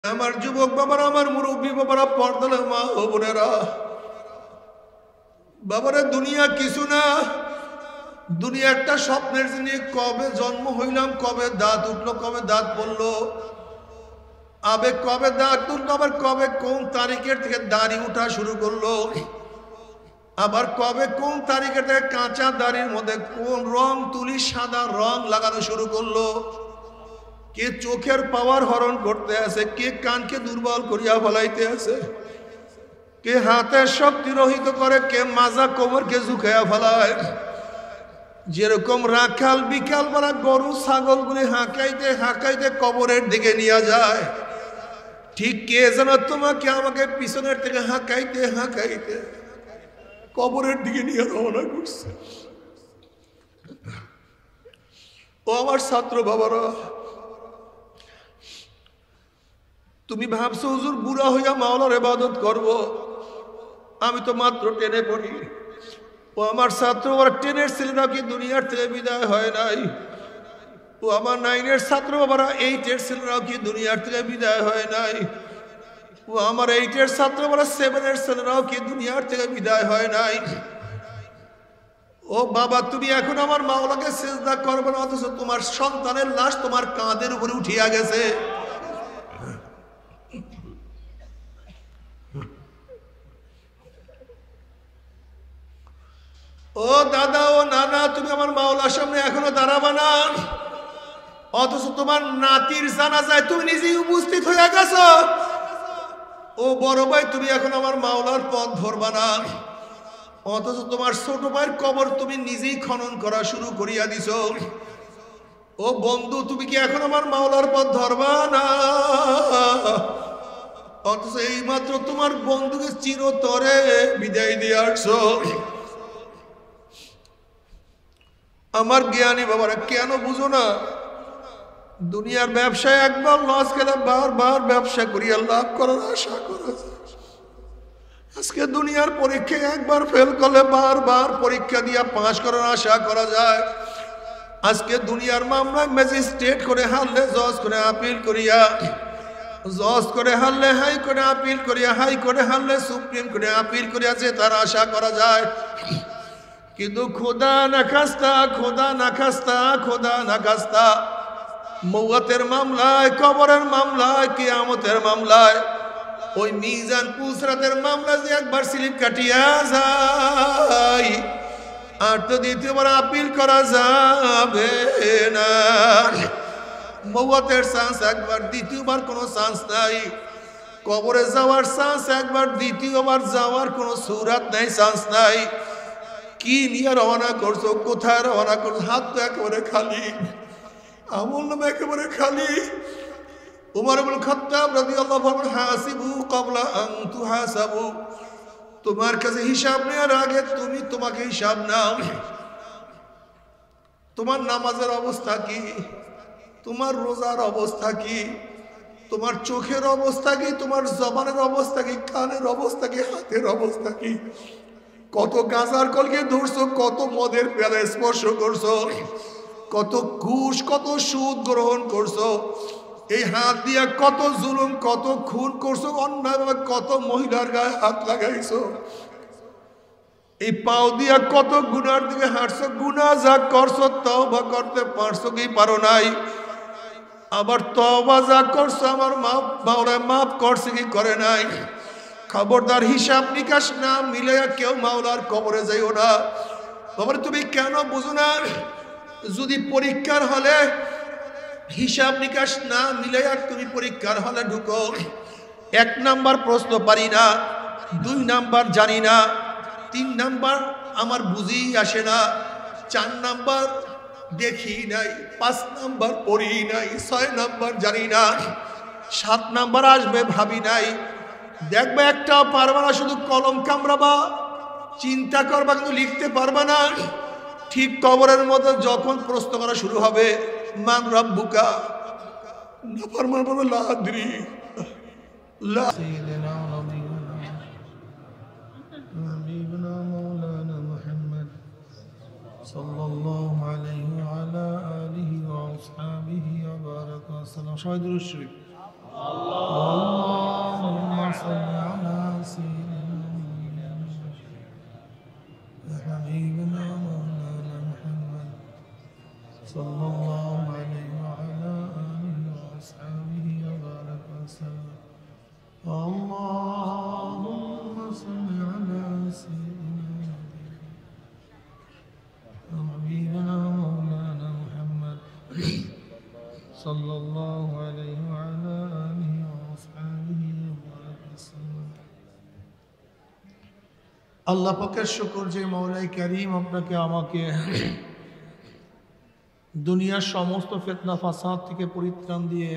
আমার যুবক বাবারা, আমার মুরব্বী বাবারা, পর্দালে মা ও বোনেরা, বাবারা দুনিয়া কিছু না, দুনিয়া একটা স্বপ্নের জিনিস। কবে জন্ম হইলাম, কবে দাঁত উঠলো, কবে দাঁত পড়লো, আবেগ কবে দাঁত উঠলো, আবার কবে কোন তারিখের থেকে দাড়ি উঠা শুরু করলো, আবার কবে কোন তারিখের থেকে কাঁচা দাড়ির মধ্যে কোন রং তুলি সাদা রং লাগানো শুরু করলো, কে চোখের পাওয়ার হরণ করতে আছে, কে কানকে দুর্বল করিয়া ফেলাইতে আছে, কে হাতের শক্তি রহিত করে, কে মাজা কোমরকে ঝুঁকাইয়া ফেলায়। যেরকম রাখাল বিকাল বেলা গরু ছাগলগুলি হাঁকাইতে হাঁকাইতে কবরের দিকে নিয়ে যায়, ঠিক কে যেন তোমাকে আমাকে পিছনের থেকে হাঁকাইতে হাঁকাইতে কবরের দিকে নিয়ে রওনা করছে। ও আমার ছাত্র বাবারা, তুমি ভাবছো হুজুর বুড়া হইয়া মাওলার ইবাদত করব, আমি তো মাত্র টেনে পড়ি। ও আমার ছাত্র, ওরা টেনের ছেলেরা কি দুনিয়ার থেকে বিদায় হয় নাই? ও আমার নাইনের ছাত্র বাবারা, 8-এর ছেলেরাও কি দুনিয়ার থেকে বিদায় হয় নাই? ও আমার 8-এর ছাত্র বাবারা, 7-এর ছেলেরাও কি দুনিয়ার থেকে বিদায় হয় নাই? ও বাবা, তুমি এখন আমার মাওলাকে সিজদা করবে না, অথচ তোমার সন্তানের লাশ তোমার কাঁধের উপরে উঠিয়া গেছে। ও দাদা, ও নানা, তুমি আমার মাওলার সামনে এখনো দাঁড়াবা না, অথচ তোমার নাতির জানাজায় তুমি নিজেই উপস্থিত হয়ে গেছো। ও বড় ভাই, তুমি এখন আমার মাওলার পথ ধরবা না, অথচ তোমার ছোট ভাইয়ের কবর তুমি নিজেই খনন করা শুরু করিয়া দিছো। ও বন্ধু, তুমি কি এখন আমার মাওলার পথ ধরবা না, অথচ এই মাত্র তোমার বন্ধুকে চিরতরে বিদায় দিয়ে আসছো। আমার জ্ঞানী বাবারা, কেন বুঝো না? দুনিয়ার ব্যবসায় একবার লস গেলে বারবার ব্যবসা করিয়া লাভ করার আশা করা যায়। আজকে দুনিয়ার পরীক্ষায় একবার ফেল করলে বারবার পরীক্ষা দিয়া পাস করার আশা করা যায়। আজকে দুনিয়ার মামলায় ম্যাজিস্ট্রেট করে হারলে জজ করে আপিল করিয়া, জজ করে হারলে হাই করে আপিল করিয়া, হাই করে হারলে সুপ্রিম করে আপিল করিয়া যে তার আশা করা যায়। কিন্তু খোদা না খাস্তা, খোদা না খাস্তা, খোদা না খাস্তা, মৌয়াতের মামলায়, কবরের মামলায়, কিয়ামতের মামলায়, ওই মিজান পুসরাতের মামলা যে একবার স্লিপ কাটিয়া যায়, আর তো দ্বিতীয়বার আপিল করা যাবে না। মৌয়াতের চান্স একবার, দ্বিতীয়বার কোনো চান্স নাই। কবরে যাওয়ার চান্স একবার, দ্বিতীয়বার যাওয়ার কোনো সুরাত নাই, চান্স নাই। কি নিয়ে রওনা করছো, কোথায় রওনা করছো? হাত তো একেবারে খালি, আমল নামে একেবারে খালি। উমর ইবনে খাত্তাব রাদিয়াল্লাহু আনহু, হাসিবু ক্বাবলা আন তুহাসাবু, তোমার কাছে হিসাব নেওয়ার আগে তুমি তোমাকে হিসাব নাও। তোমার নামাজের অবস্থা কি, তোমার রোজার অবস্থা কি, তোমার চোখের অবস্থা কি, তোমার জবানের অবস্থা কি, কানের অবস্থা কি, হাতের অবস্থা কি? কত গাঁজার কলকে ধরছো, কত মদের পেয়ালা স্পর্শ করছো, কত ঘুষ, কত সুদ গ্রহণ করছো, এই হাত দিয়া কত জুলুম, কত খুন করছো, অন্যায়ভাবে কত মহিলার গায়ে হাত লাগাইছো, এই পাও দিয়া কত গুনার দিকে হাঁটছো। গুনাহ যা করছো তওবা করতে পারছো কি পারো নাই? আবার তওবা যা করছো আমার মাওলা মাফ করছে কি করে নাই? খবরদার হিসাব নিকাশ না মিলাইয়া কেউ মাওলার কবরে যাইও না। খবর তুমি কেন বুঝো না? যদি পরীক্ষার হলে হিসাব নিকাশ না মিলাইয়া তুমি পরীক্ষার হলে ঢুকো, 1 নাম্বার প্রশ্ন পারি না, 2 নাম্বার জানি না, 3 নাম্বার আমার বুঝি আসে না, 4 নাম্বার দেখি নাই, 5 নাম্বার পড়ি নাই, 6 নাম্বার জানি না, 7 নাম্বার আসবে ভাবি নাই। দেখবে একটাও পারবা না, শুধু কলম কামড়াবা, চিন্তা করবা, কিন্তু লিখতে পারবা না। ঠিক কবরের মধ্যে যখন প্রশ্ন করা শুরু হবে, মান রাব্বুকা, নাফরমান বলবে লা আদরি, লা সাইয়্যিদিনা হাবিবনা মাওলানা মুহাম্মদ সাল্লাল্লাহু আলাইহি ওয়া আলা আলিহি ওয়া আসহাবিহি ওয়া বারাকা ওয়া সাল্লাম। সবাই দুরূদ শরীফ। اللهم صل على سيدنا وحبيبنا مولانا محمد صلى الله عليه وعلى آله وأصحابه وبارك وسلم اللهم صل على سيدنا وحبيبنا مولانا محمد صلى الله عليه وعلى آله وأصحابه وبارك وسلم আল্লাহ পাকের শুকর যে মওলাই কারীম আপনাকে আমাকে দুনিয়ার সমস্ত ফিতনা ফাসাদ থেকে পরিত্রাণ দিয়ে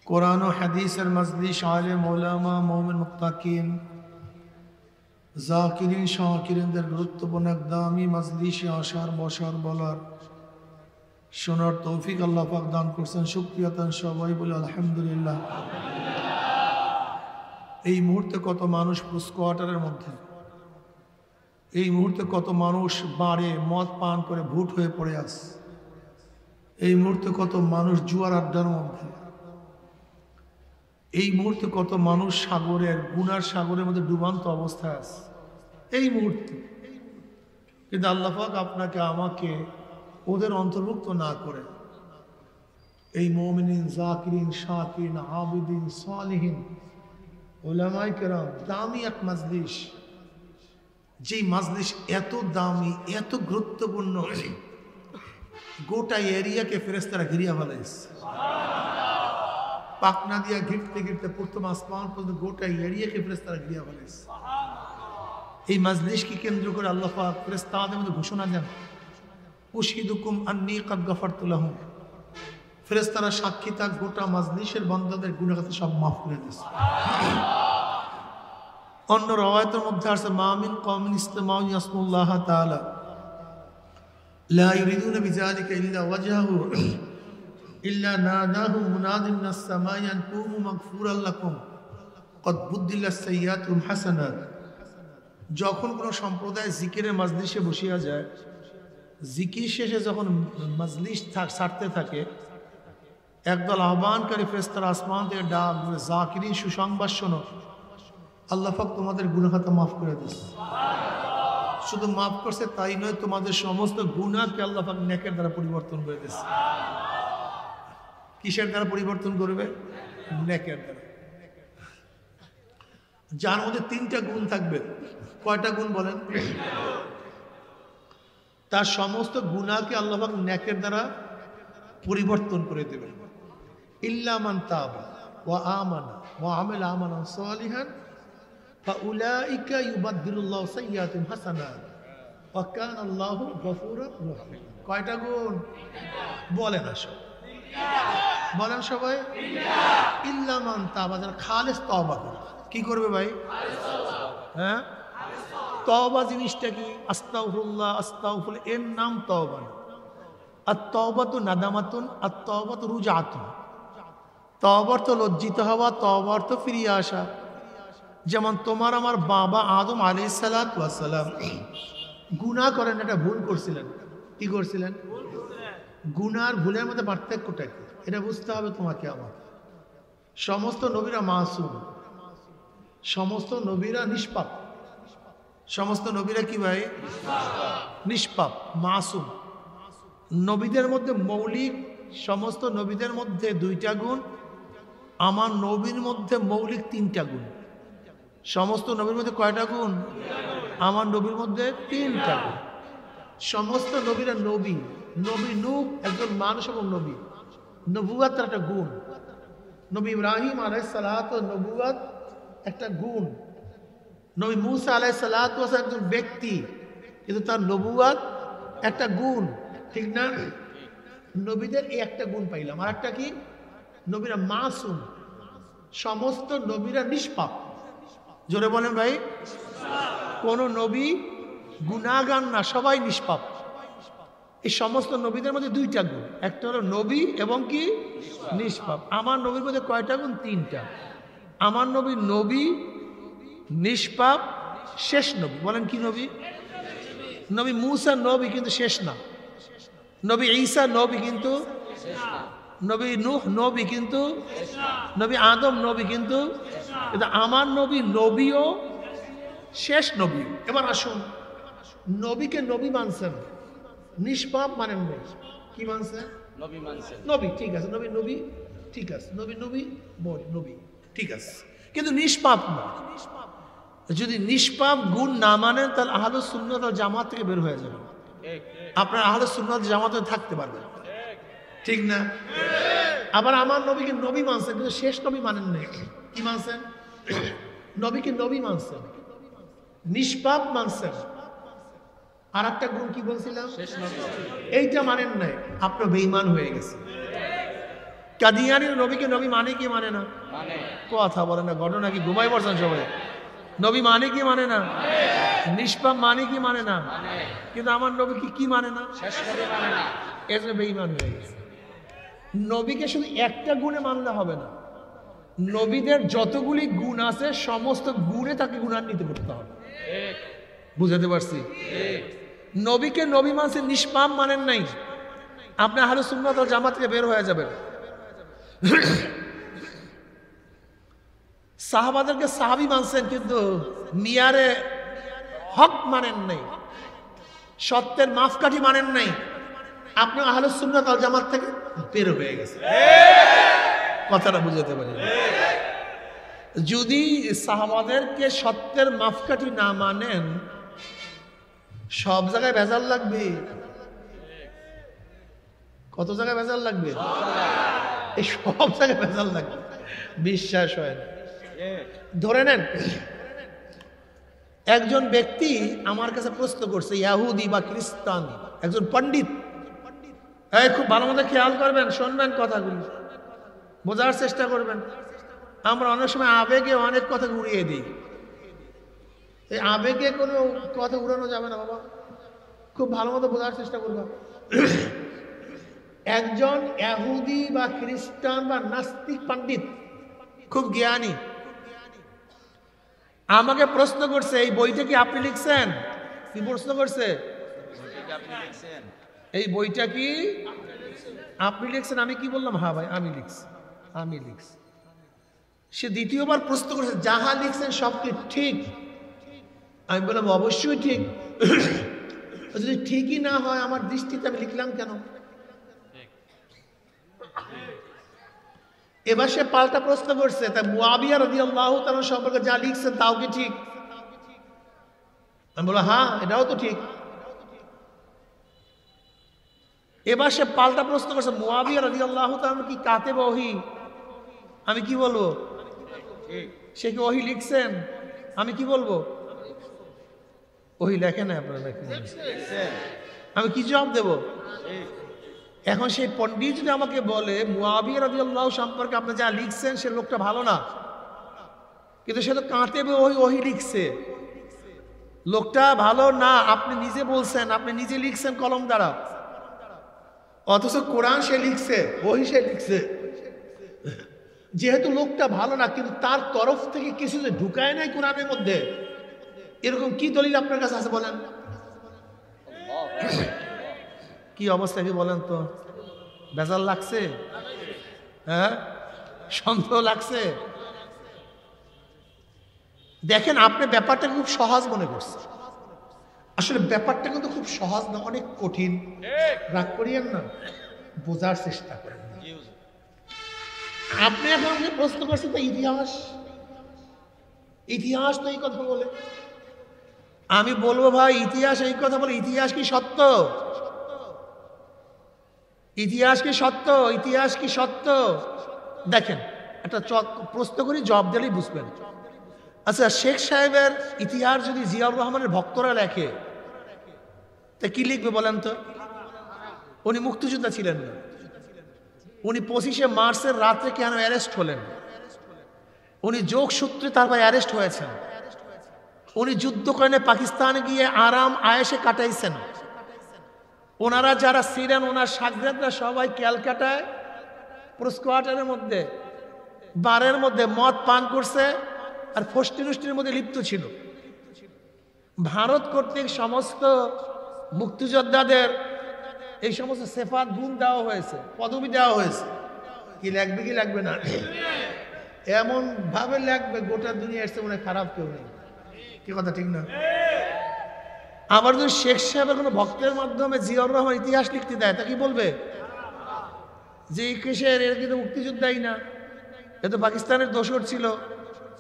কোরআন ও হাদিসের মজলিস আলেম ওলামা মুমিন মুত্তাকিন জাকিরিন শাকিরিনদের গুরুত্বপূর্ণ এক দামি মজলিসে আসার বসার বলার শোনার তৌফিক আল্লাহ পাক দান করছেন। শুকরিয়া তান সবাই বলে আলহামদুলিল্লাহ। এই মুহূর্তে কত মানুষ স্কোয়াটারের মধ্যে, এই মুহূর্তে কত মানুষ বারে মদ পান করে ভুট হয়ে পড়ে আছে, এই মুহূর্তে কত মানুষ জুয়ার আড্ডার মধ্যে, এই মুহূর্তে কত মানুষ সাগরের গুনার সাগরের মধ্যে ডুবান্ত অবস্থায় আছে এই মুহূর্তে। কিন্তু আল্লাহ পাক আপনাকে আমাকে ওদের অন্তর্ভুক্ত না করে এই মুমিনিন জাকিরিন শাকিরিন আবিদিন সালিহিন উলামায়ে কেরাম দামি এক মজলিস, যেই মজলিস এত দামি এত গুরুত্বপূর্ণ গোটা এরিয়াকে ফেরেশতারা ঘিরিয়া ফেলাইছে। পাকনা দিয়া ঘিরতে ঘিরতে প্রথম আসমান পর্যন্ত গোটা এরিয়াকে ফেরেশতারা ঘিরিয়া ফেলাইছে। এই মজলিসকে কেন্দ্র করে আল্লাহ পাক ফেরেশতাদের মধ্যে ঘোষণা দেন, উশহিদুকুম আন্নী কাদ গফারতু লাহুম। ফেরেশতারা সাক্ষী থাক গোটা মজলিসের বান্দাদের গুনাহ সব মাফ করে দিয়েছে। অন্য রওয়ায়াতের মধ্যে আছে মা মিন কওমিন ইসতামাউ ইয়াসমুল্লাহ তাআলা লা ইউরিদুনা বিযালিকা ইল্লা ওয়াজহাহু ইল্লা নাদাহু মুনাদিন মিনাস সামাই আন কুমু মাগফুরাল লাকুম ক্বাদ বুদ্দিলাস সাইয়্যাতুম হাসানাত। যখন কোনো সম্প্রদায় জিকিরের মজলিসে বসিয়া যায়, জিকির শেষে যখন মজলিস ছাড়তে থাকে, একদল আহ্বানকারী ফেরেশতারা আসমান থেকে ডাক দেবে, জাকিরিন সুসংবাদ শোনো, আল্লাহ পাক তোমাদের গুনাহ খাতা মাফ করে দিয়েছে। শুধু মাফ করছে তাই নয়, তোমাদের সমস্ত গুনাহকে আল্লাহ পাক নেকের দ্বারা পরিবর্তন করে দিয়েছে। কিসের দ্বারা পরিবর্তন করবে? নেকের দ্বারা। যার মধ্যে তিনটা গুণ থাকবে। কয়টা গুণ বলেন? তার সমস্ত গুনাহকে আল্লাহ পাক নেকের দ্বারা পরিবর্তন করে দেবেন। ইল্লা মান তাবা ওয়া আমানা ওয়া আমিলা আমালান সালিহান ফাউলাইকা ইউবাদদিলুল্লাহু সাইয়্যাতিহিম হাসানাত ওয়া কানা আল্লাহু গফুরুর রহিম। কয়টা গুণ বলেন? আসো বলেন সবাই। ইল্লা মান তাবা, যারা খালেস তওবা করে। কি করবে ভাই? হ্যাঁ, তওবা জিনিসটা কি? আস্তাগফিরুল্লাহ আস্তাগফিরুল্লাহ, এর নাম তওবা না। আত-তাওবাতু নাদামাতুন, আত-তাওবাতু রুজআতুন। তওবা অর্থ লজ্জিত হওয়া, তওবা অর্থ ফিরিয়ে আসা। যেমন তোমার আমার বাবা আদম আলাইহিস সালাতু ওয়াস সালাম গুনাহ করেন, একটা ভুল করছিলেন। কি করছিলেন? গুনার ভুলের মধ্যে পার্থক্যটা কি এটা বুঝতে হবে তোমাকে আমার। সমস্ত নবীরা মাসুম, সমস্ত নবীরা নিষ্পাপ। সমস্ত নবীরা কি ভাই? নিষ্পাপ, মাসুম। নবীদের মধ্যে মৌলিক, সমস্ত নবীদের মধ্যে দুইটা গুণ, আমার নবীর মধ্যে মৌলিক তিনটা গুণ। সমস্ত নবীর মধ্যে কয়টা গুণ? আমার নবীর মধ্যে তিনটা গুণ। সমস্ত নবীরা নবী, নবী নূহ একজন মানুষ এবং নবী, নবুয়াত একটা গুণ। নবী ইব্রাহিম আলাইহিস সালাত নবুয়াত একটা গুণ। নবী মুসা আলাইহিস সালাত একজন ব্যক্তি, কিন্তু তার নবুয়াত একটা গুণ, ঠিক না? নবীদের এই একটা গুণ পাইলাম। আর একটা কি? নবীরা মাসুম, সমস্ত নবীরা নিষ্পাপ। জোরে বলেন ভাই। কোন নবী গুনাহগার না, সবাই নিষ্পাপ। এই সমস্ত নবীদের মধ্যে দুইটা গুণ, একটা হলো নবী এবং কি নিষ্পাপ। আমার নবীর মধ্যে কয়টা গুণ? তিনটা। আমার নবী নবী, নিষ্পাপ, শেষ নবী। বলেন কি নবী? নবী মুসা নবী কিন্তু শেষ না। নবী ঈসা নবী কিন্তু নবী নূহ নবী, কিন্তু নবী আদম নবী, কিন্তু আমার নবী নবীও শেষ নবী। এবার আসুন, নবীকে নবী মানছেন, নিষ্পাপ মানেন নাই, কি মানছেন? নবী মানছেন। নবী ঠিক আছে, নবী নবী ঠিক আছে, নবী নবী নবী ঠিক আছে, কিন্তু নিষ্পাপ না। যদি নিষ্পাপ গুণ না মানেন তাহলে আহলে সুন্নাত ওয়াল জামাত থেকে বের হয়ে যাবেন। আপনার আহলে সুন্নাত জামাতে থাকতে পারবেন, ঠিক না? আবার আমার নবীকে নবী মানছেন, কিন্তু শেষ নবী মানেন নাই। কি মানছেন? নবীকে নবী মানছেন, নিষ্পাপ মানছেন, আর একটা গুণ কি বলছিলাম? এইটা মানেন নাই, আপনার বেঈমান হয়ে গেছে। কাদিয়ানির নবীকে নবী মানে কি মানে না? কথা বলে না, ঘটনা কি ঘুমাই পড়ছেন সবাই? নবী মানে কি মানে না? নিষ্পাপ মানে কি মানে না? কিন্তু আমার নবী কি মানে না? এর জন্য বেঈমান হয়ে গেছে। নবীকে শুধু একটা গুণে মানলে হবে না, নবীদের যতগুলি গুণ আছে সমস্ত গুণে তাকে গুণান্বিত করতে হবে। বুঝাতে পারছি? নবীকে নবী মানছেন, নিষ্পাপ মানেন নাই, আপনি আহলে সুন্নাত ওয়াল জামাত থেকে বের হয়ে যাবেন। সাহাবাদেরকে সাহাবী মানছেন, কিন্তু মিয়ারে হক মানেন নাই, সত্যের মাপকাঠি মানেন নাই, আপনি আহলে সুন্নাত ওয়াল জামাত থেকে বের হয়ে গেছে। কথাটা বুঝাতে পারি? যদি সাহাবাদেরকে সত্যের মাপকাঠি না মানেন, সব জায়গায় ভেজাল লাগবে। কত জায়গায় ভেজাল লাগবে? এই সব জায়গায় ভেজাল লাগবে, বিশ্বাস হয় না। ধরে নেন, একজন ব্যক্তি আমার কাছে প্রশ্ন করছে, ইহুদি বা খ্রিস্টান, একজন পণ্ডিত। খুব ভালো মতো খেয়াল করবেন, শুনবেন, কথাগুলি বোঝার চেষ্টা করবেন। আমরা অনেক সময় আবেগে অনেক কথা উড়িয়ে দিই। এই আবেগে কোনো কথা উড়ানো যাবে না বাবা, খুব ভালো মতো বোঝার চেষ্টা করবো। একজন ইহুদি বা খ্রিস্টান বা নাস্তিক পণ্ডিত, খুব জ্ঞানী, আমাকে প্রশ্ন করছে, এই বইটা কি আপনি লিখছেন? কি প্রশ্ন করছে? এই বইটা কি আপনি লিখছেন? আমি কি বললাম? হ্যাঁ ভাই আমি লিখছি, আমি লিখছি। সে দ্বিতীয়বার প্রশ্ন করছে, যাহা লিখছেন সব কি ঠিক? আমি বললাম অবশ্যই ঠিক। যদি ঠিকই না হয় আমার দৃষ্টিতে আমি লিখলাম কেন? এবার সে পাল্টা প্রশ্ন করছে, তা মুআবিয়া রাদিয়াল্লাহু তাআলা সম্পর্কে যা লিখছেন তাও কি ঠিক? আমি বললাম হ্যাঁ এটাও তো ঠিক। এবার সে পাল্টা প্রশ্ন করছে, মুআবিয়া রাদিয়াল্লাহু তাআলা কি কাতেব ওহী? আমি কি বলবো? সে কি ওহী লিখছেন? আমি কি বলবো? ওহী লেখে না, আপনারা লেখেন। আমি কি জবাব দেব? এখন সেই পণ্ডিত যদি আমাকে বলে মুআবিয়া রাদিয়াল্লাহু সম্পর্কে আপনি যা লিখছেন সে লোকটা ভালো না, কিন্তু সে তো কাতেবে ওহী লিখছে, লোকটা ভালো না, আপনি নিজে বলছেন, আপনি নিজে লিখছেন কলম দ্বারা, অথচ কোরআন সে লিখছে, ওহী সে লিখছে। যেহেতু লোকটা ভালো না, কিন্তু তার তরফ থেকে কিছু যে ঢুকায় নাই কোরআনের মধ্যে, এরকম কি দলিল আপনার কাছে আছে বলেন? কি অবস্থা কি বলেন তো? বেজাল লাগছে? হ্যাঁ, সন্দেহ লাগছে? দেখেন, আপনি ব্যাপারটা খুব সহজ মনে করছেন, আসলে ব্যাপারটা কিন্তু খুব সহজ না, অনেক কঠিন। রাগ করিয়েন না, বোঝার চেষ্টা করেন। আপনি এখন আমাকে প্রশ্ন করছেন তো ইতিহাস, ইতিহাস তো এই কথা বলে। আমি বলবো ভাই ইতিহাস এই কথা বলে, ইতিহাস কি সত্য? ইতিহাস কি সত্য? ইতিহাস কি সত্য? দেখেন, একটা প্রশ্ন করি, জবাব দিলেই বুঝবেন। আচ্ছা, শেখ সাহেবের ইতিহাস যদি জিয়াউর রহমানের ভক্তরা লেখে, তা কি লিখবে বলেন তো? উনি মুক্তিযোদ্ধা ছিলেন না, উনি 25শে মার্চের রাত্রে কেন অ্যারেস্ট হলেন? উনি যোগসূত্রে তারপর অ্যারেস্ট হয়েছেন। উনি যুদ্ধ করেন, পাকিস্তানে গিয়ে আরাম আয়েশে কাটাইছেন। ওনারা যারা ছিলেন, ওনার সাগরেদরা সবাই ক্যালকাটায় স্কোয়াটারের মধ্যে, বারের মধ্যে মদ পান করছে আর ফষ্টিনষ্টির মধ্যে লিপ্ত ছিল। ভারত কর্তৃক সমস্ত মুক্তিযোদ্ধাদের এই সমস্ত সেফাত গুণ দেওয়া হয়েছে, পদবি দেওয়া হয়েছে। কি লাগবে কি লাগবে না, এমন ভাবে লাগবে গোটা দুনিয়া এসছে মনে খারাপ কেউ নেই। কি কথা ঠিক না? আবার যদি শেখ সাহেবের কোনো ভক্তের মাধ্যমে জিয়াউর রহমান ইতিহাস লিখতে দেয় তা কি বলবে? যে কিসের, এর কিন্তু মুক্তিযোদ্ধাই না, এ তো পাকিস্তানের দোসর ছিল,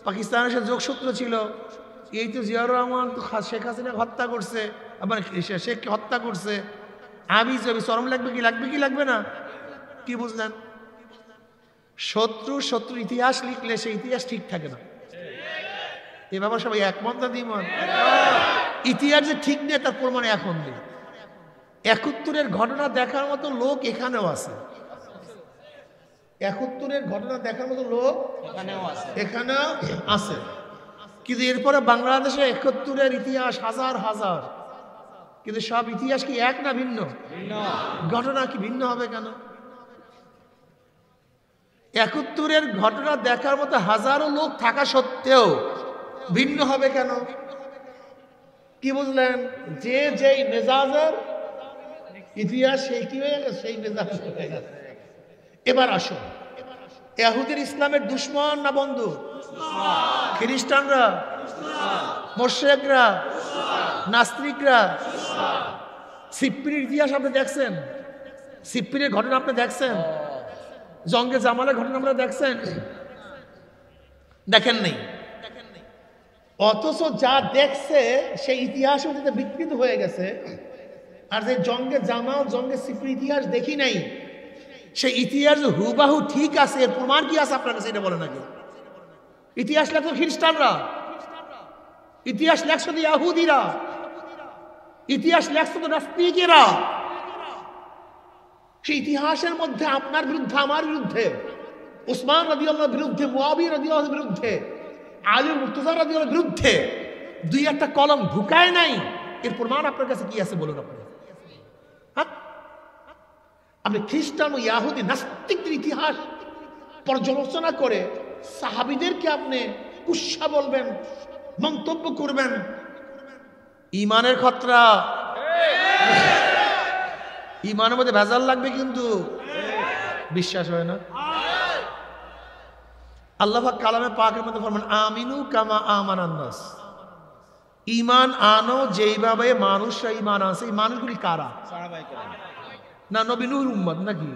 পাকিস্তানের সাথে যোগসূত্র ছিল, এই তো জিয়াউর রহমান তো শেখ হাসিনাকে হত্যা করছে, আবার শেখকে হত্যা করছে। আমি যাবি চরম লাগবে কি লাগবে কি লাগবে না? কি বুঝলেন? শত্রু ইতিহাস লিখলে সেই ইতিহাস ঠিক থাকে না। এ ব্যাপার সবাই একমত না দ্বিমত? ইতিহাস যে ঠিক নেই তার প্রমাণ এখন নেই। ৭১-এর ঘটনা দেখার মতো লোক এখানেও আছে, ৭১-এর ঘটনা দেখার মতো লোক এখানেও আছে। কিন্তু এরপরে বাংলাদেশে ৭১-এর ইতিহাস হাজার হাজার, কিন্তু সব ইতিহাস কি এক না ভিন্ন? ঘটনা কি ভিন্ন হবে কেন? ৭১-এর ঘটনা দেখার মতো হাজারো লোক থাকা সত্ত্বেও ভিন্ন হবে কেন? কি বুঝলেন? যে যেই মেজাজের ইতিহাস সেই কি হয়ে গেছে, সেই মেজাজ হয়ে গেছে। এবার আসুন, ইহুদির ইসলামের দুশ্মন না বন্ধু? খ্রিস্টানরা, মুশরিকরা, নাস্তিকরা। সিপ্পির ইতিহাস আপনি দেখছেন? সিপ্পির ঘটনা আপনি দেখছেন? জঙ্গে জামালের ঘটনা আপনারা দেখছেন? দেখেন নেই। অথচ যা দেখছে সেই ইতিহাস বিকৃত হয়ে গেছে। আর যে জঙ্গে জামাল, জঙ্গে সিপ্পির ইতিহাস দেখি নাই, সেই ইতিহাস হুবাহু ঠিক আছে, এর প্রমাণ কি আছে আপনার কাছে? এটা বলে নাকি? ইতিহাস লেখো খ্রিস্টানরা, ইতিহাস লেখছো তো ইহুদিরা, ইতিহাস লেখছো তো নাস্তিকেরা। সেই ইতিহাসের মধ্যে আপনার বিরুদ্ধে, আমার বিরুদ্ধে, উসমান রাদিয়াল্লাহু বিরুদ্ধে, মুআবিয়া রাদিয়াল্লাহু বিরুদ্ধে, আলী মুর্তজা রাদিয়াল্লাহু বিরুদ্ধে দুই একটা কলম ঢুকায় নাই, এর প্রমাণ আপনার কাছে কি আছে বলুন আপনি? আপনি খ্রিস্টান ও ইহুদি নাস্তিকদের ইতিহাস পর্যালোচনা করে সাহাবীদেরকে আপনি কুৎসা বলবেন, মন্তব্য করবেন, ইমানের খতরা। ইমানের মধ্যে ভেজাল লাগবে, কিন্তু বিশ্বাস হয় না। আল্লাহ পাক কালামে পাকের মধ্যে ফরমান আমিনু কামা আমানান নাস, ঈমান আনো যেইভাবে মানুষরা ঈমান আনছে। এই মানুষগুলি কারা? না নবী নূহর উম্মত নাকি?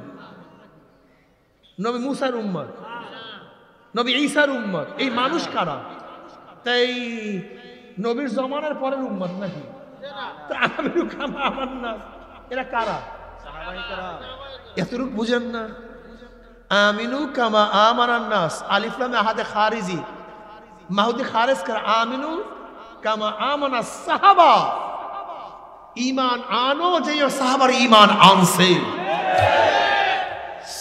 নবী মুসার উম্মত, নবী ঈসার উম্মত? এই মানুষ কারা? তাই নবীর জমানার পরের উম্মত নাকি? আমিনু কামা আমানান নাস, এরা কারা? এতটুকু বুঝেন না? আমিনু কামা আমানান নাস, আলিফ লাম আহাদে খারিজি, মাহুদি খারেজ করা। আমিনু কামা আমানাস সাহাবা, ঈমান আনো যে সাহাবার ঈমান আনছে।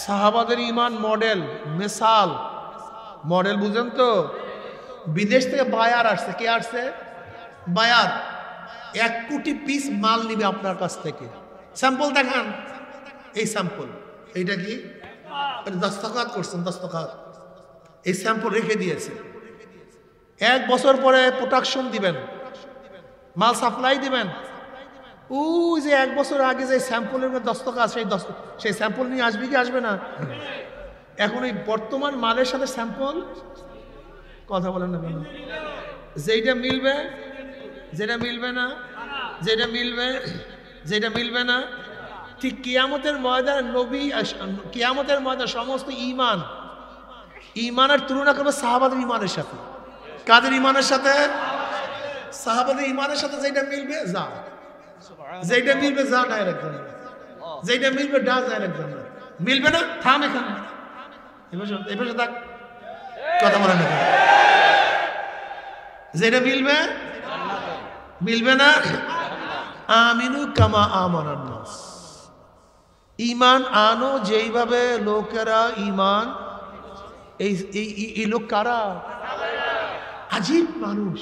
সাহাবাদের ঈমান মডেল, মিসাল, মডেল বুঝেন তো? বিদেশ থেকে বায়ার আসছে। কে আসছে? বায়ার। 1 কোটি পিস মাল নিবে আপনার কাছ থেকে। স্যাম্পল দেখান। এই স্যাম্পল, এইটা কি? দস্তখত করছেন, দস্তখত। এই স্যাম্পল রেখে দিয়েছে। 1 বছর পরে প্রোডাকশন দিবেন, মাল সাপ্লাই দিবেন। ওই যে 1 বছর আগে যে স্যাম্পলের মধ্যে দস্তখত, সেই স্যাম্পল নিয়ে আসবে কি আসবে না? এখন এই বর্তমান মালের সাথে স্যাম্পল, কথা বলেন না কেন? যেটা মিলবে, যেটা মিলবে না, যেটা মিলবে, যেটা মিলবে না। ঠিক কিয়ামতের ময়দানে নবী, কিয়ামতের ময়দানে সমস্ত ঈমান, ঈমানের তুলনা করবে সাহাবাদের ঈমানের সাথে। কাদের ঈমানের সাথে? সাহাবাদের ঈমানের সাথে। যেটা মিলবে যা, যেটা মিলবে যা, ডাইরেক্ট জান্নাত। যেটা মিলবে যা, ডাইরেক্ট জান্নাত। মিলবে না থাম এখানে, এবার থাক, কথা বলেন না। যেটা মিলবে, মিলবে না। আমিনু কামা আমানান নাস, ঈমান আনো যেইভাবে লোকেরা ঈমান। এই লোক কারা? আজীব মানুষ।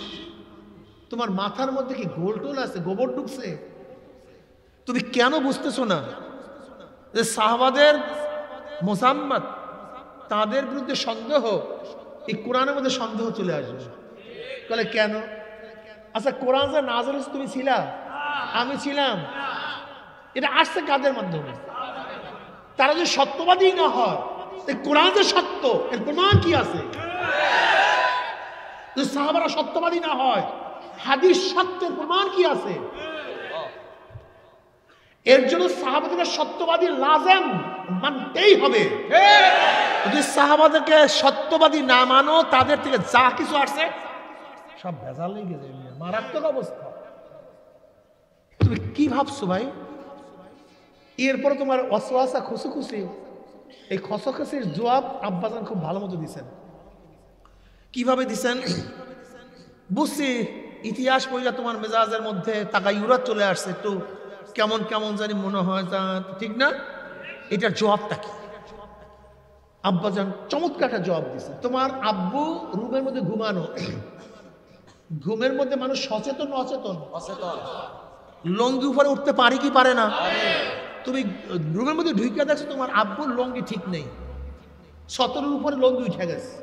তোমার মাথার মধ্যে কি গোলটোল আছে? গোবর ঢুকছে? তুমি কেন বুঝতেছো না যে সাহাবাদের মোসাম্মত, তাদের বিরুদ্ধে সন্দেহ, এই কোরআনের মধ্যে সন্দেহ চলে আসবে? বলে কেন? আচ্ছা, কোরআন যে নাযিল হয়েছে তুমি ছিলা, আমি ছিলাম, এটা আসছে কাদের মাধ্যমে? তারা যদি সত্যবাদী না হয় কোরআন যে সত্য এর প্রমাণ কি আছে? যদি সাহাবারা সত্যবাদী না হয়, হাদিস সত্যের প্রমাণ কি আছে? এর জন্য সাহাবাদেরকে সত্যবাদী লাজেম মানতেই হবে। যদি সাহাবাদেরকে সত্যবাদী না মানো, তাদের থেকে যা কিছু আসছে সব ভেজাল লেগে যাবে, মারাত্মক অবস্থা। তুমি কি ভাবছো ভাই? এরপরে তোমার ওয়াসওয়াসা খুশি, এই খসখসির জবাব আব্বাজান খুব ভালো মতো দিচ্ছেন। কিভাবে দিচ্ছেন বুঝছি, ইতিহাস পড়লে তোমার মেজাজের মধ্যে তাকাইউরাত চলে আসছে, একটু কেমন কেমন জানি মনে হয়, তা ঠিক না? এটার জবাবটা কি? আব্বাজান চমৎকার একটা জবাব দিচ্ছে। তোমার আব্বু রুমের মধ্যে ঘুমানো, ঘুমের মধ্যে মানুষ সচেতন অচেতন? লঙ্গি উপরে উঠতে পারে কি পারে না? তুমি রুমের মধ্যে ঢুকে দেখছো তোমার আব্বুর লঙ্গি ঠিক নেই, 17 উপরে লঙ্গি উঠে গেছে।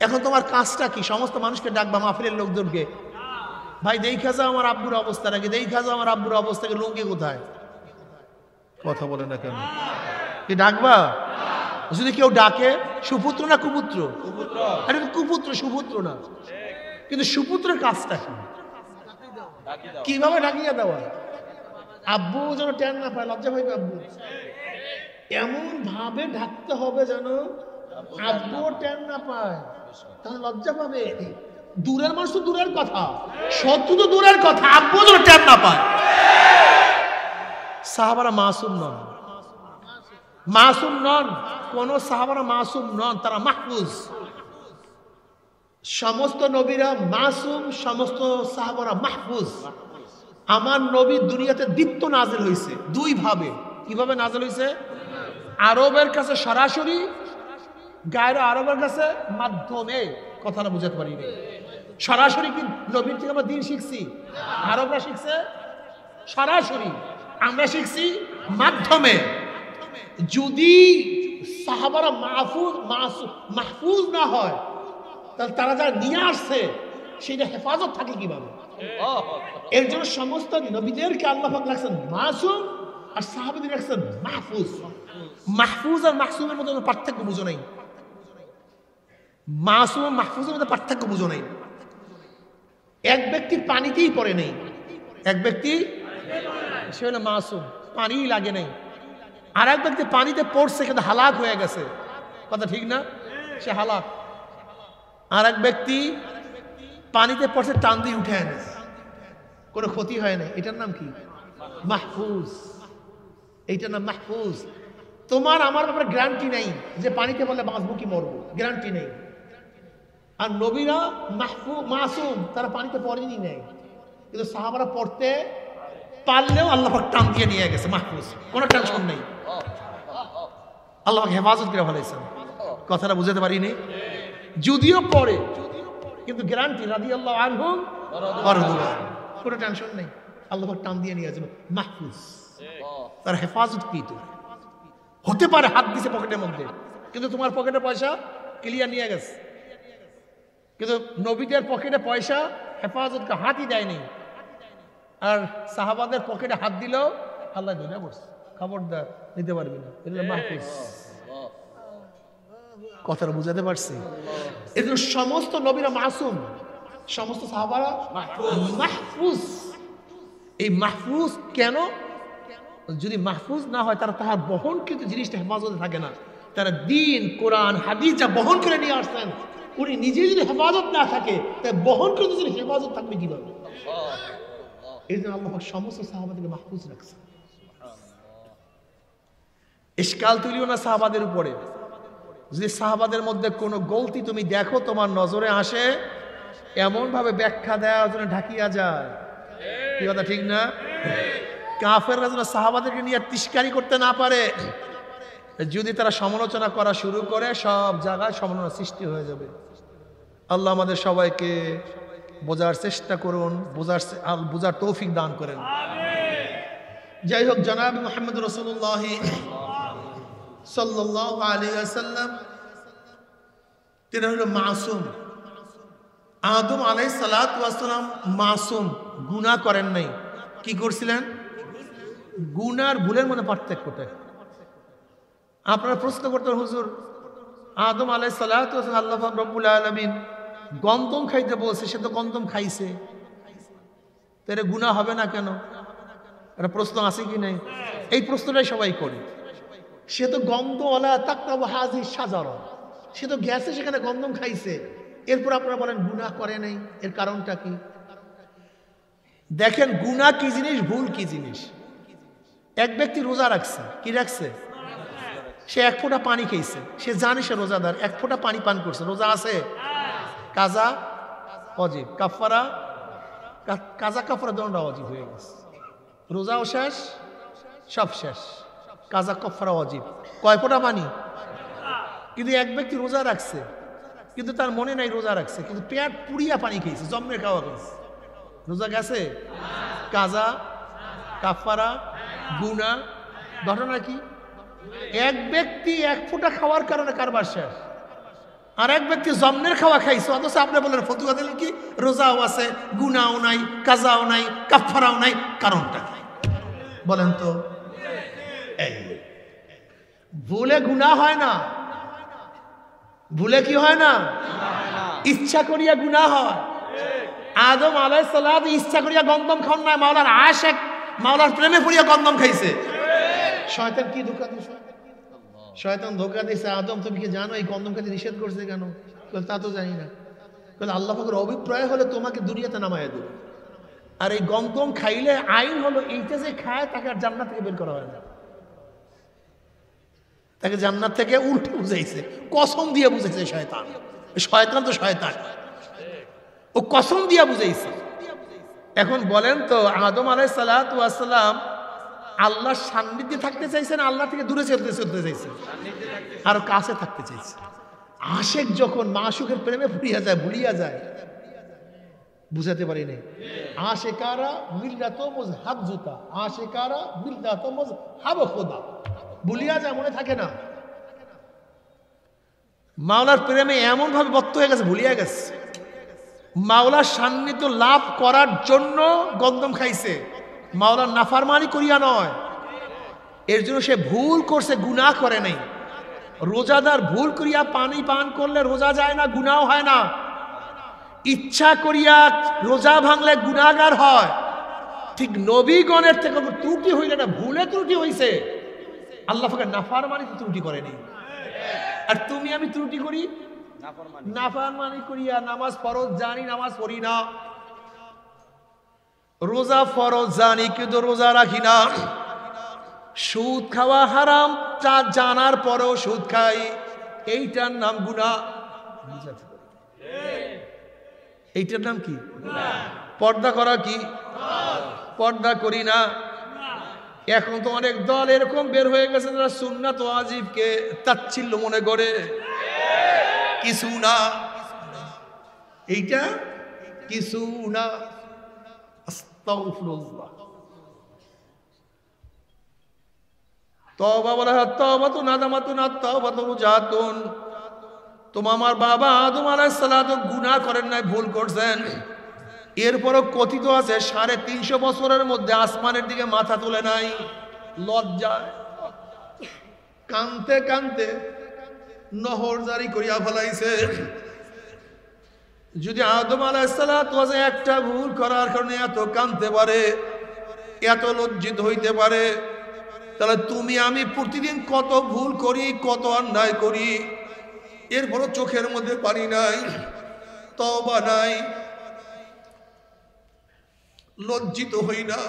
এখন তোমার কাজটা কি? সমস্ত মানুষকে ডাকবা, মাহফিলের লোকজনকে, ভাই দেখা যাও আমার আব্বুর অবস্থা নাকি, দেখা যাও আমার আব্বুর অবস্থাকে, লুঙ্গি কোথায়? কথা বলে না কেন? কি ডাকবা? যদি কেউ ডাকে, সুপুত্র না কুপুত্র? আরে কুপুত্র, সুপুত্র না। কিন্তু সুপুত্রের কাজটা কি? কিভাবে ডাকিয়ে দেওয়া? আব্বু যেন টেন না পায়, লজ্জা পাইবে আব্বু, এমন ভাবে ঢাকতে হবে যেন আব্বু টেন না পায়, তাহলে লজ্জা পাবে। দূরের মানুষ তো দূরের কথা, শত্রু তো দূরের কথা, আব্বু যেন টেন না পায়। সাহাবারা মাসুম নন, মাসুম নন, কোন সাহাবারা মাসুম নন, তারা মাহফুজ। সমস্ত নবীরা মাসুম, সমস্ত সাহাবারা মাহফুজ। আমার নবী দুনিয়াতে দীপ্ত নাজিল হয়েছে দুই ভাবে। কিভাবে নাজিল হয়েছে? আরবের কাছে সরাসরি, গায়রে আরবের কাছে মাধ্যমে। কথাটা বুঝাতে পারিনি। সরাসরি কি নবীর থেকে আমরা দিন শিখছি? আরবরা শিখছে সরাসরি, আমরা শিখছি মাধ্যমে। যদি সাহাবারা মাহফুজ না হয়, তাহলে তারা যারা নিয়ে আসছে সেটা হেফাজত থাকে কিভাবে? এর জন্য সমস্ত নবীদেরকে আল্লাহ পাক রাখছেন মাসুম, আর সাহাবাদের রাখছেন মাহফুজ। মাহফুজ আর মাসুমের মধ্যে পার্থক্য বুঝো নাই। মাসুম আর মাহফুজের মধ্যে পার্থক্য বুঝো নাই। এক ব্যক্তি পানিতেই পড়ে নেই, এক ব্যক্তি সে হলো মাসুম, পানি লাগে নাই। আর এক ব্যক্তি পানিতে পড়ছে কিন্তু হালাক হয়ে গেছে, কথা ঠিক না? সে হালাক। আর এক ব্যক্তি পানিতে পড়ছে, টান দিয়ে উঠে আনে, কোনো ক্ষতি হয় না। এটার নাম কি? মাহফুজ। এইটার নাম মাহফুজ। তোমার আমার ব্যাপারে গ্যারান্টি নাই যে পানিতে বললে বাঁচবো কি মরবো, গ্যারান্টি নেই। আর নবীরা মাসুম, তারা পানিতে পড়েনি নেই, কিন্তু সাহাবারা পড়তে পারলেও আল্লাহ পাক টান দিয়ে নিয়ে গেছে, মাহফুজ, কোনো টেনশন নেই। আল্লাহ পাক হেফাজত করে ফেলেছেন। কথাটা বুঝাতে পারিনি? যদিও পড়ে কিন্তু গ্যারান্টি রাদিয়াল্লাহু আনহুম ওয়া রাদু আনহু, কোনো টেনশন নেই। আল্লাহ পাক টান দিয়ে নিয়ে গেছে, মাহফুজ, তার হেফাজত কৃত। হতে পারে হাত দিছে পকেটের মধ্যে, কিন্তু তোমার পকেটে পয়সা ক্লিয়ার নিয়ে গেছে। কিন্তু নবীদের পকেটে পয়সা হেফাজতকে হাতই দেয়নি। আর সাহাবাদের পকেটে হাত দিলেও আল্লাহ ধরে বসছে, খবরদার নিতে পারবি না, এটা মাহফুজ। কথাটা বুঝাতে পারছি? এই জন্য সমস্ত নবীরা মাসুম, সমস্ত সাহাবারা মাহফুজ। এই মাহফুজ কেন? যদি মাহফুজ না হয়, তারা তাহার বহনকৃত জিনিসটা হেফাজতে থাকে না। তারা দিন, কোরআন, হাদিস যা বহন করে নিয়ে আসছেন, উনি নিজে যদি হেফাজত না থাকে, তাই বহনকৃত জিনিস হেফাজত থাকবে কিভাবে? এই জন্য আল্লাহ সমস্ত সাহাবাদেরকে মাহফুজ রাখছে। ইশকাল তুলিও না সাহাবাদের উপরে। যদি সাহাবাদের মধ্যে কোনো গলতি তুমি দেখো, তোমার নজরে আসে, এমন ভাবে ব্যাখ্যা দেওয়ার জন্য ঢাকিয়া যায়। কি কথা ঠিক না? কাফেররা যেন সাহাবাদেরকে নিয়ে তিরস্কারি করতে না পারে। যদি তারা সমালোচনা করা শুরু করে, সব জায়গায় সমালোচনা সৃষ্টি হয়ে যাবে। আল্লাহ আমাদের সবাইকে বোঝার চেষ্টা করুন, বোঝার তৌফিক দান করেন। যাই হোক, জনাব মুহাম্মদ রাসূলুল্লাহ সাল্লাল্লাহু আলাইহি ওয়াসাল্লাম তিনি হলো মাসুম। আদম আলাইহিস সালাতু ওয়াস সালাম মাসুম, গুনাহ করেন নাই। কি করছিলেন? গুনার ভুলের মধ্যে পার্থক্যটা, আপনারা প্রশ্ন করতেন, হুজুর আদম আলাইহিস সালাতু ওয়াস সালাম আল্লাহ পাক রব্বুল আলামিন গন্ধম খাইতে বলছে, সে তো গন্ধম খাইছে, তাহলে গুনাহ হবে না কেন? একটা প্রশ্ন আছে কি নাই? এই প্রশ্নটাই সবাই করে। সে তো গন্ধওয়ালা তাকতাবু হাযিহি শাজারা, সে তো গেছে সেখানে গন্ধম খাইছে, এরপর আপনারা বলেন গুনাহ করে নাই, এর কারণটা কি? দেখেন গুনাহ কি জিনিস, ভুল কি জিনিস। এক ব্যক্তি রোজা রাখছে, কি রাখছে? সে এক ফোঁটা পানি খেয়েছে, সে জানে সে রোজাদার, এক ফোঁটা পানি পান করছে, রোজা আছে? কাজা ওয়াজিব, কাফারা, কাজা কাফারা দণ্ডা ওয়াজিব হয়ে গেছে, রোজাও শেষ, সব শেষ, কাজা কাফারা ওয়াজিব। কয় ফোঁটা পানি? কিন্তু এক ব্যক্তি রোজা রাখছে, কিন্তু তার মনে নাই রোজা রাখছে, কিন্তু পেট পুড়িয়া পানি খেয়েছে, জম্মের খাওয়া খেয়েছে, রোজা গেছে? কাজা, কাফারা, গুনাহ, ঘটনা কি? এক ব্যক্তি এক ফোঁটা খাওয়ার কারণে কারবার শেষ, আর এক ব্যক্তি জম্মের খাওয়া খাইছে, অথচ আপনি বলেন ফতুয়া দিলেন কি রোজাও আছে, গুনাহও নাই, কাজাও নাই, কাফারাও নাই, কারণটা কি বলেন তো? এই ভুলে গুনাহ হয় না, ভুলে কি হয় না? ইচ্ছা করিয়া গুনাহ হয়। আদম আলাইহিস সালাম ইচ্ছা করিয়া গন্ধম খান নাই, মাওলার আশিক, মাওলার প্রেমে পড়িয়া গন্ধম খাইছে। শয়তান কি ধোঁকা দিছে? শয়তান ধোঁকা দিছে, আদম তুমি কি জানো এই গন্ধম খাইতে নিষেধ করছে কেন? তা তো জানি না। আল্লাহ পাকের অভিপ্রায় হলে তোমাকে দুনিয়াতে নামাইয়া দেবে, আর এই গন্ধম খাইলে আইন হলো এইটা যে খায় তাকে আর জান্নাত থেকে বের করা হয় না, তাকে জান্নাত থেকে উল্টে বুঝাইছে, কসম দিয়ে বুঝাইছে শয়তান। শয়তান তো শয়তান, ও কসম দিয়া বুঝাইছে। এখন বলেন তো আদম আলাইহিস সালাতু ওয়াস সালাম আল্লাহর সান্নিধ্যে থাকতে চাইছেন, আল্লাহ থেকে দূরে চলতে চাইছেন, আর কাছে থাকতে চাইছে। আশিক যখন মাশুকের প্রেমে ফুরিয়া যায়, ভুলিয়া যায়, বুঝাতে পারি নাই। আশিকারা মিল্লাতো মুযহাব জুতা, আশিকারা মিল্লাতো মুযহাব খোদা, ভুলিয়া যায়, মনে থাকে না। মাওলার প্রেমে এমন ভাবে বদ্ধ হয়ে গেছে, ভুলিয়া গেছে। মাওলার সান্নিধ্য লাভ করার জন্য গন্ধম খাইছে, মাওলার নাফরমানি করিয়া নয়। এর জন্য সে ভুল করছে, গুনাহ করে নাই। রোজাদার ভুল করিয়া পানি পান করলে রোজা যায় না, গুনাহ হয় না। ইচ্ছা করিয়া রোজা ভাঙলে গুনাহগার হয়। ঠিক নবীগণের থেকে ত্রুটি হইলে না, ভুলে ত্রুটি হইছে, আল্লাহ পাকের নাফরমানিতে ত্রুটি করেনি। আর তুমি আমি ত্রুটি করি, নাফরমানি করিয়া নামাজ ফরজ জানি, নামাজ পড়ি না। রোজা ফরজ জানি কিন্তু রোজা রাখি না। সুদ খাওয়া হারাম তা জানার পরেও সুদ খাই, এইটার নাম গুনাহ। এইটার নাম কি? পর্দা করা কি? পর্দা করি না। এখন তো অনেক দল এরকম বের হয়ে গেছে যারা সুন্নাত ওয়াজিবকে তাচ্ছিল্য মনে করে, কিছু না, এইটা কিছু না। আস্তাগফিরুল্লাহ। তওবা বলা হয়, তওবাতুন নাদামাতুন আত-তাওবাতু রুজাতুন। আমার বাবা আদম আলাইহিস সালাতু গুনাহ করেন নাই, ভুল করছেন, এরপরও কথিত আছে 350 বছরের মধ্যে আসমানের দিকে মাথা তুলে নাই, লজ্জায় কানতে কানতে নহর জারি করিয়া ফেলাইছে। যদি আদম আলাইহিস সালাতু একটা ভুল করার কারণে এত কানতে পারে, এত লজ্জিত হইতে পারে, তাহলে তুমি আমি প্রতিদিন কত ভুল করি, কত অন্যায় করি, এরপরও চোখের মধ্যে পানি নাই, তওবা নাই, লজ্জিত হই না,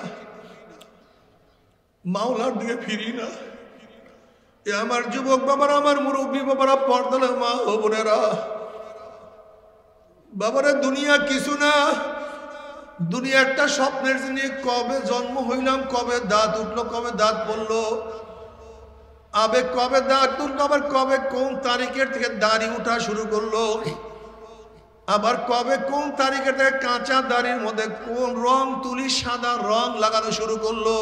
মাওলার দিকে ফিরি না। এ আমার যুবক বাবারা, আমার মুরব্বী বাবারা, পর্দার মা ও বোনেরা, বাবারা দুনিয়া কিছু না, দুনিয়া একটা স্বপ্নের জিনিস। কবে জন্ম হইলাম, কবে দাঁত উঠলো, কবে দাঁত পড়লো, আবেগ কবে দাঁত তুললো, আবার কবে কোন তারিখের থেকে দাড়ি উঠা শুরু করলো, আবার কবে কোন তারিখের থেকে কাঁচা দাড়ির মধ্যে কোন রং তুলি সাদা রং লাগানো শুরু করলো,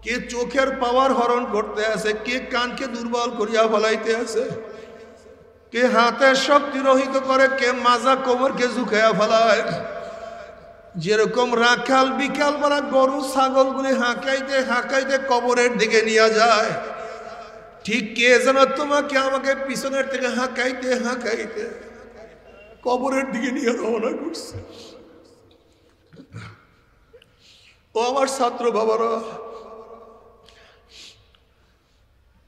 কে চোখের পাওয়ার হরণ করতে আছে, কে কানকে দুর্বল করিয়া ফেলাইতে আছে, কে হাতের শক্তি রহিত করে, কে মাজা কোমরকে ঝুঁকাইয়া ফেলায়। যেরকম রাখাল বিকাল বেলা গরু ছাগলগুলি হাঁকাইতে হাঁকাইতে কবরের দিকে নিয়ে যায়, ঠিক কে যেন তোমাকে আমাকে পিছনের থেকে হাঁকাইতে হাঁকাইতে কবরের দিকে নিয়ে রওনা করছে। ও আমার ছাত্র বাবারা,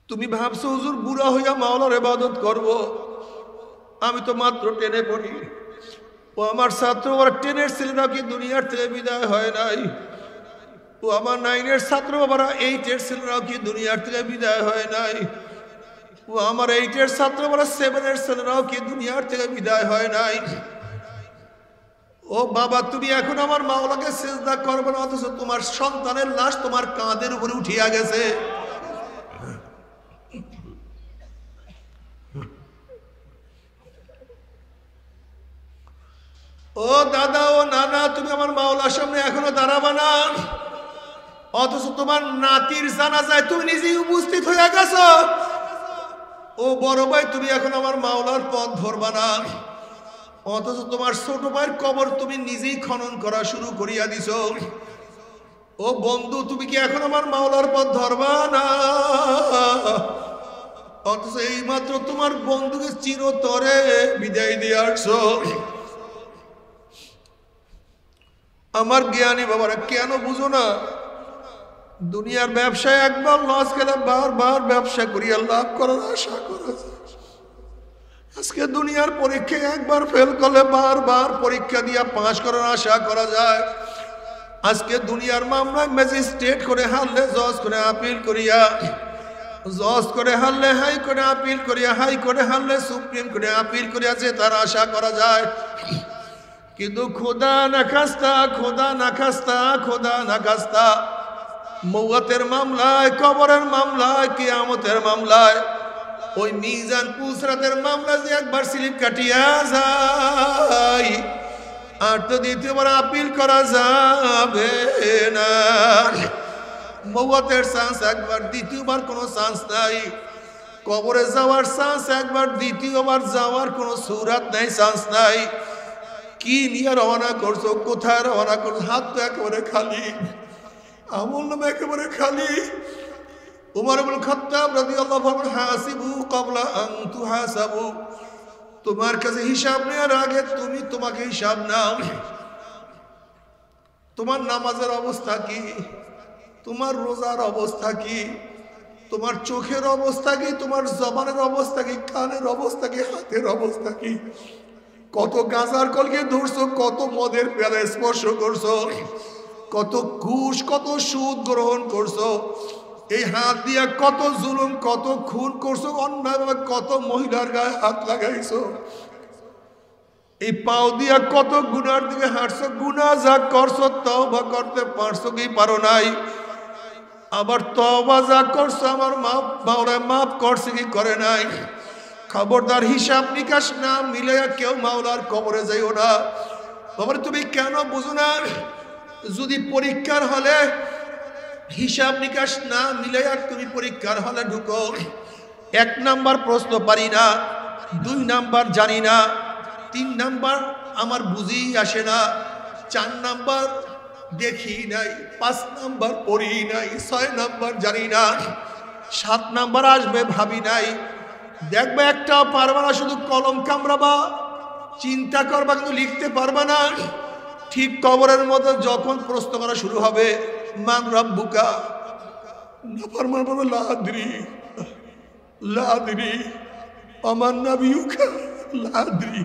তুমি ভাবছো হুজুর বুড়া হইয়া মাওলার ইবাদত করব, আমি তো মাত্র 10-এ পড়ি। ও আমার ছাত্র, ওরা 10-এর ছেলেরা কি দুনিয়ার থেকে বিদায় হয় নাই? ও আমার 9-এর ছাত্র বাবারা, 8-এর ছেলেরাও কি দুনিয়ার থেকে বিদায় হয় নাই? ও আমার 8-এর ছাত্র বাবারা, 7-এর ছেলেরাও কি দুনিয়ার থেকে বিদায় হয় নাই? ও বাবা, তুমি এখন আমার মাওলাকে সিজদা করবে না, অথচ তোমার সন্তানের লাশ তোমার কাঁধের উপরে উঠিয়া গেছে। ও দাদা, ও নানা, তুমি আমার মাওলার সামনে এখনো দাঁড়াবা না, অথচ তোমার নাতির জানাজায় তুমি নিজেই উপস্থিত হয়ে গেছো। ও বড় ভাই, তুমি এখন আমার মাওলার পথ ধরবা না, অথচ তোমার ছোট ভাইয়ের কবর তুমি নিজেই খনন করা শুরু করিয়া দিছ। ও বন্ধু, তুমি কি এখন আমার মাওলার পথ ধরবা না, অথচ এই মাত্র তোমার বন্ধুকে চিরতরে বিদায় দিয়ে আসছো। আমার জ্ঞানী বাবারা, কেন বুঝো না? দুনিয়ার ব্যবসায় একবার লস গেলে বারবার ব্যবসা করিয়া লাভ করার আশা করা যায়। আজকে দুনিয়ার পরীক্ষায় একবার ফেল করলে বারবার পরীক্ষা দিয়া পাস করার আশা করা যায়। আজকে দুনিয়ার মামলায় ম্যাজিস্ট্রেট করে হারলে জজ করে আপিল করিয়া, জজ করে হারলে হাই করে আপিল করিয়া, হাই করে হারলে সুপ্রিম করে আপিল করিয়া যে তার আশা করা যায়। কিন্তু খোদা না খাস্তা, খোদা না খাস্তা, খোদা না খাস্তা, মৌয়াতের মামলায়, কবরের মামলায়, কিয়ামতের মামলায়, ওই মিজান পুসরাতের মামলা যে একবার স্লিপ কাটিয়া যায়, আর তো দ্বিতীয়বার আপিল করা যাবে না। মৌয়াতের চান্স একবার, দ্বিতীয়বার কোনো চান্স নাই। কবরে যাওয়ার চান্স একবার, দ্বিতীয়বার যাওয়ার কোনো সুরাত নাই, চান্স নাই। কি নিয়ে রওনা করছো, কোথায় রওনা করছো? হাত তো একেবারে খালি, আমল নামে একেবারে খালি। উমর ইবনে খাত্তাব রাদিয়াল্লাহু আনহু, হাসিবু ক্বাবলা আন তুহাসাবু, তোমার কাছে হিসাব নেওয়ার আগে তুমি তোমাকে হিসাব নাও। তোমার নামাজের অবস্থা কি? তোমার রোজার অবস্থা কি? তোমার চোখের অবস্থা কি? তোমার জবানের অবস্থা কি? কানের অবস্থা কি? হাতের অবস্থা কি? কত গাঁজার কলকে ধরছো, কত মদের পেয়ালা স্পর্শ করছো, কত ঘুষ, কত সুদ গ্রহণ করছো, এই হাত দিয়া কত জুলুম, কত খুন করছো, অন্যায়ভাবে কত মহিলার গায়ে হাত লাগাইছো, এই পাও দিয়া কত গুনার দিকে হাঁটছো। গুনাহ যা করছো তওবা করতে পারছো কি পারো নাই? আবার তওবা যা করছো আমার মাওলা মাফ করছে কি করে নাই? খবরদার, হিসাব নিকাশ না মিলাইয়া কেউ মাওলার কবরে যাইও না। বাবা, তুমি কেন বুঝো না? যদি পরীক্ষার হলে হিসাব নিকাশ না মিলাইয়া তুমি পরীক্ষার হলে ঢুকো, 1 নাম্বার প্রশ্ন পারি না, 2 নাম্বার জানি না, 3 নাম্বার আমার বুঝেই আসে না, 4 নাম্বার দেখি নাই, 5 নাম্বার পড়ি নাই, 6 নাম্বার জানি না, 7 নাম্বার আসবে ভাবি নাই। দেখবে একটাও পারবা না, শুধু কলম কামড়াবা, চিন্তা করবা, কিন্তু লিখতে পারবা না। ঠিক কবরের মধ্যে যখন প্রশ্ন করা শুরু হবে, মান রাব্বুকা, নাফরমান বলবে লা আদরি, লা আদরি, আমার নাবিয়ুকা, লা আদরি।